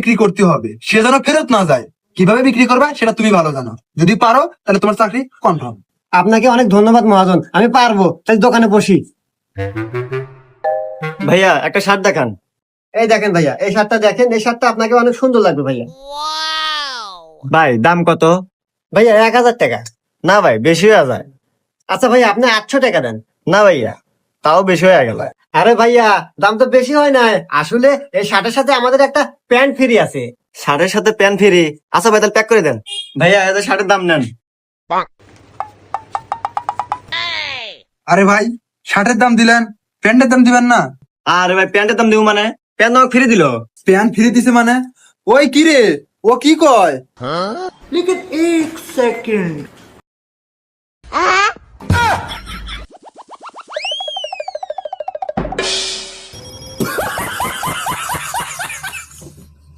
বিক্রি করতে হবে, সে যেন ফেরত না যায়। কিভাবে বিক্রি করবে সেটা তুমি ভালো জানো, যদি পারো তাহলে তোমার চাকরি কনফার্ম। আপনাকে অনেক ধন্যবাদ মহাজন, আমি পারবো, তাহলে দোকানে বসি। ভাইয়া একটা শার্ট দেখান। এই দেখেন ভাইয়া, এই শার্টটা দেখেন, এই শার্টটা আপনাকে অনেক সুন্দর লাগবে ভাইয়া। ভাই দাম কত? ভাইয়া 1000 টাকা। না ভাই বেশি হয়ে যায়। আচ্ছা ভাইয়া, আপনি 800 টাকা দেন। না ভাইয়া তাও বেশি হয়ে গেল। আরে ভাইয়া, দাম তো বেশি হয় না, আসলে এই শার্টের সাথে আমাদের একটা প্যান্ট ফ্রি আছে। শার্টের সাথে প্যান্ট ফ্রি? আচ্ছা ভাই তাহলে প্যাক করে দেন। ভাইয়া এদের শার্টের দাম নেন। আরে ভাই, শার্টের দাম দিলেন, প্যান্টের দাম দিবেন না? আরে ভাই প্যান্টের দাম দিব মানে? প্যান্ট আমাকে ফ্রি দিল। প্যান্ট ফিরে দিছে মানে? ওই কি রে, ও কি কয়? लेकिन 1 सेकंड